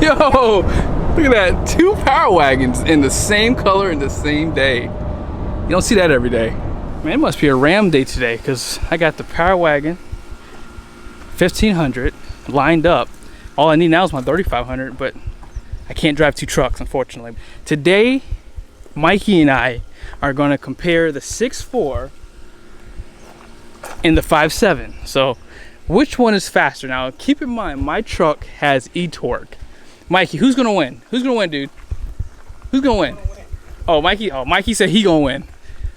Yo, look at that. 2 Power Wagons in the same color in the same day. You don't see that every day. Man, it must be a Ram day today because I got the Power Wagon 1500 lined up. All I need now is my 3500, but I can't drive 2 trucks, unfortunately. Today, Mikey and I are going to compare the 6.4 and the 5.7. So, which one is faster? Now, keep in mind, my truck has eTorque. Mikey, who's going to win? Who's going to win, dude? Who's going to win? Oh, Mikey said he going to win.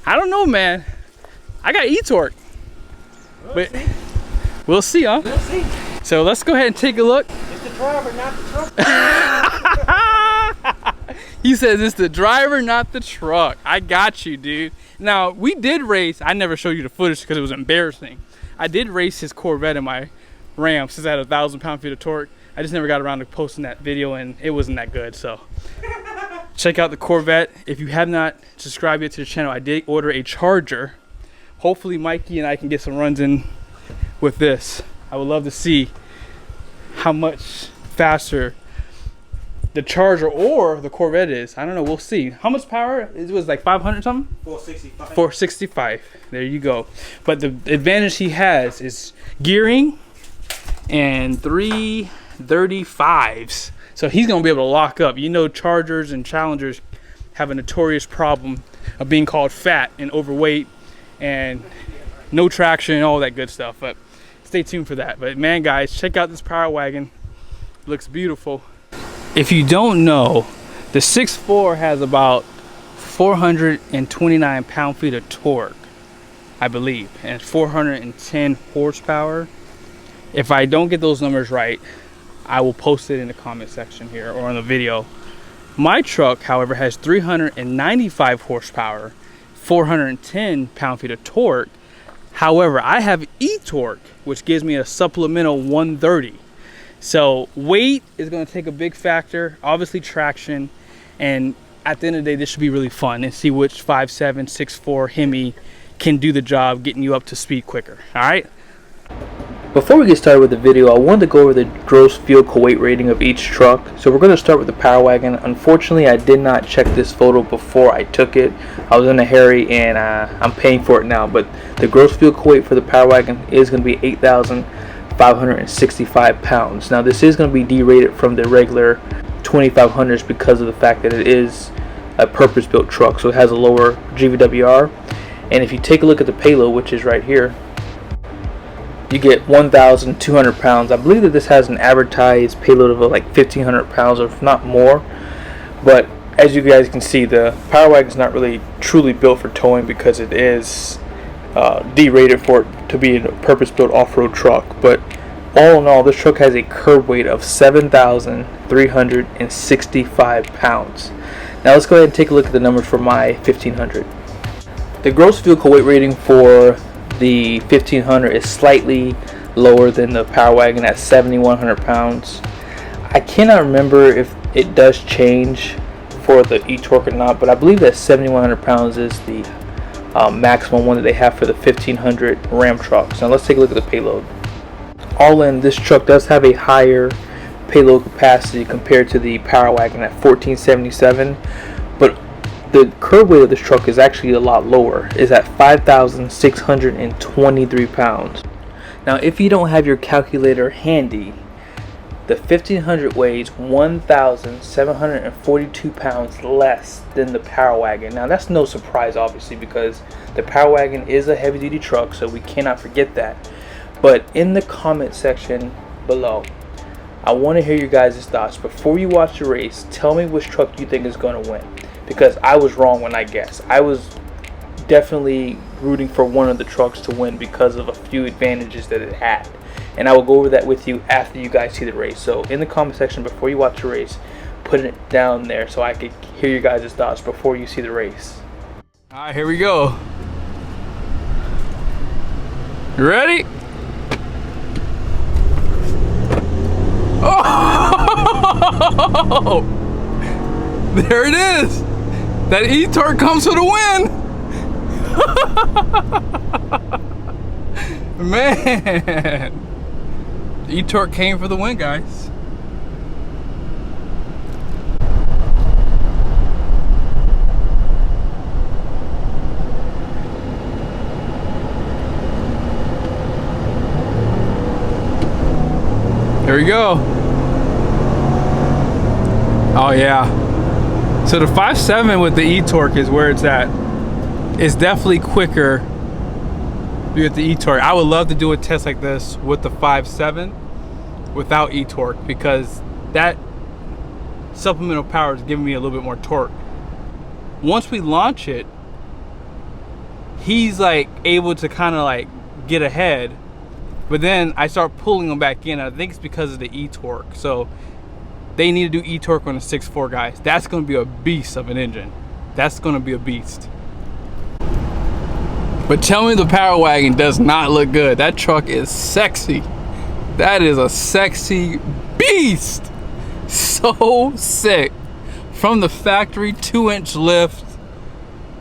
I don't know, man. I got eTorque. But we'll see, huh? We'll see. So let's go ahead and take a look. It's the driver, not the truck. He says it's the driver, not the truck. I got you, dude. Now, we did race. I never showed you the footage because it was embarrassing. I did race his Corvette in my Ram since I had 1,000 pound-feet of torque. I just never got around to posting that video, and it wasn't that good. So check out the Corvette. If you have not subscribed yet to the channel, I did order a charger. Hopefully Mikey and I can get some runs in with this. I would love to see how much faster the Charger or the Corvette is. I don't know, we'll see. How much power? It was like 500 something? 465. 465. There you go. But the advantage he has is gearing and 335s. So he's gonna be able to lock up. You know, Chargers and Challengers have a notorious problem of being called fat and overweight and no traction and all that good stuff. But stay tuned for that. But man, guys, check out this Power Wagon. Looks beautiful. If you don't know, the 6.4 has about 429 pound-feet of torque, I believe, and 410 horsepower. If I don't get those numbers right, I will post it in the comment section here or on the video. My truck, however, has 395 horsepower, 410 pound-feet of torque. However, I have eTorque, which gives me a supplemental 130. So weight is going to take a big factor, obviously traction, and at the end of the day, this should be really fun and see which 5.7, 6.4 HEMI can do the job getting you up to speed quicker. All right. Before we get started with the video, I wanted to go over the gross vehicle weight rating of each truck. So we're going to start with the Power Wagon. Unfortunately, I did not check this photo before I took it. I was in a hurry and I'm paying for it now. But the gross vehicle weight for the Power Wagon is going to be 8,565 pounds. Now this is going to be derated from the regular 2500s because of the fact that it is a purpose-built truck. So it has a lower GVWR. And if you take a look at the payload, which is right here, you get 1,200 pounds. I believe that this has an advertised payload of like 1,500 pounds, or if not more. But as you guys can see, the Power Wagon is not really truly built for towing because it is derated for it to be a purpose-built off-road truck. But all in all, this truck has a curb weight of 7,365 pounds. Now let's go ahead and take a look at the numbers for my 1500. The gross vehicle weight rating for the 1500 is slightly lower than the Power Wagon at 7,100 pounds. I cannot remember if it does change for the eTorque or not, but I believe that 7,100 pounds is the maximum one that they have for the 1500 Ram trucks. Now let's take a look at the payload. All in, this truck does have a higher payload capacity compared to the Power Wagon at 1477, but the curb weight of this truck is actually a lot lower. It's at 5,623 pounds. Now if you don't have your calculator handy, the 1500 weighs 1,742 pounds less than the Power Wagon. Now that's no surprise, obviously, because the Power Wagon is a heavy duty truck, so we cannot forget that. But in the comment section below, I want to hear your guys' thoughts. Before you watch the race, tell me which truck you think is going to win, because I was wrong when I guessed. I was definitely rooting for one of the trucks to win because of a few advantages that it had, and I will go over that with you after you guys see the race. So in the comment section before you watch the race, put it down there so I could hear your guys' thoughts before you see the race. All right, here we go. You ready? Oh! There it is! That eTorque comes for the win! Man! eTorque came for the win, guys. Here we go. Oh yeah. So the 5.7 with the eTorque is where it's at. It's definitely quicker with the eTorque. I would love to do a test like this with the 5.7 without eTorque, because that supplemental power is giving me a little bit more torque. Once we launch it, he's like able to kind of like get ahead, but then I start pulling him back in. I think it's because of the eTorque. So they need to do eTorque on the 6.4, guys. That's going to be a beast of an engine. That's going to be a beast. But tell me the Power Wagon does not look good. That truck is sexy. That is a sexy beast. So sick. From the factory, 2-inch lift.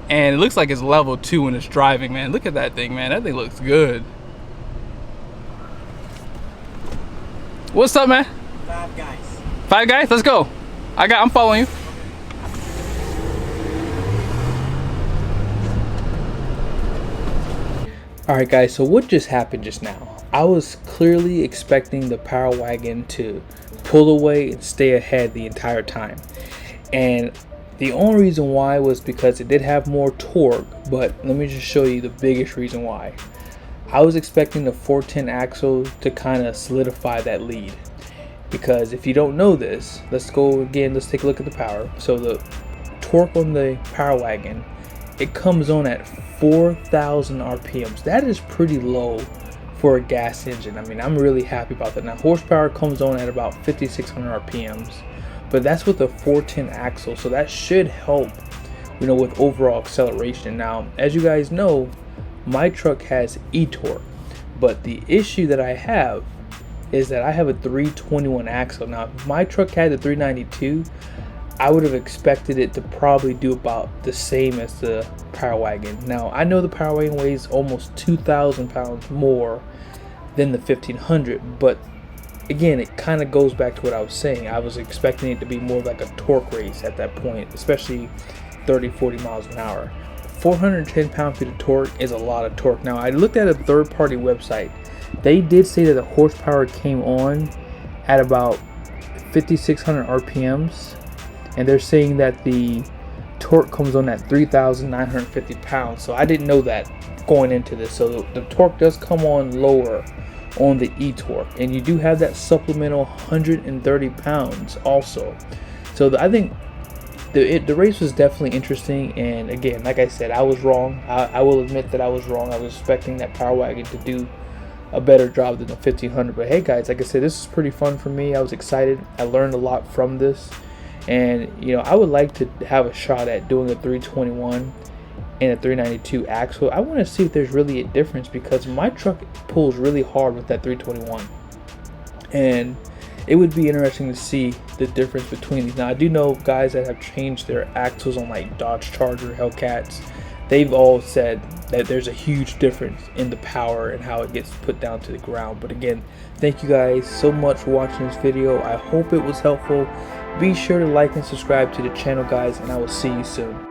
And it looks like it's level 2 when it's driving, man. Look at that thing, man. That thing looks good. What's up, man? 5 guys. 5 guys? Let's go. I'm following you. Alright guys, so what just happened just now? I was clearly expecting the Power Wagon to pull away and stay ahead the entire time. And the only reason why was because it did have more torque, but let me just show you the biggest reason why. I was expecting the 410 axle to kind of solidify that lead. Because if you don't know this, let's go again, let's take a look at the power. So the torque on the Power Wagon, it comes on at 4,000 RPMs. That is pretty low for a gas engine. I mean, I'm really happy about that. Now, horsepower comes on at about 5,600 RPMs, but that's with a 410 axle, so that should help, you know, with overall acceleration. Now, as you guys know, my truck has eTorque, but the issue that I have is that I have a 321 axle. Now, if my truck had the 392, I would have expected it to probably do about the same as the Power Wagon. Now, I know the Power Wagon weighs almost 2,000 pounds more than the 1500, but again, it kind of goes back to what I was saying. I was expecting it to be more like a torque race at that point, especially 30-40 miles an hour. 410 pound-feet of torque is a lot of torque. Now, I looked at a third-party website. They did say that the horsepower came on at about 5,600 RPMs, and they're saying that the torque comes on at 3,950 pounds. So I didn't know that going into this. So the torque does come on lower on the eTorque, and you do have that supplemental 130 pounds also. So I think the race was definitely interesting. And again, like I said, I was wrong. I will admit that I was wrong. I was expecting that Power Wagon to do a better job than the 1500. But hey guys, like I said, this is pretty fun for me. I was excited. I learned a lot from this. And you know, I would like to have a shot at doing a 321 and a 392 axle. I want to see if there's really a difference, because my truck pulls really hard with that 321, and it would be interesting to see the difference between these. Now, I do know guys that have changed their axles on like Dodge Charger, Hellcats. They've all said that there's a huge difference in the power and how it gets put down to the ground. But again, thank you guys so much for watching this video. I hope it was helpful. Be sure to like and subscribe to the channel, guys, and I will see you soon.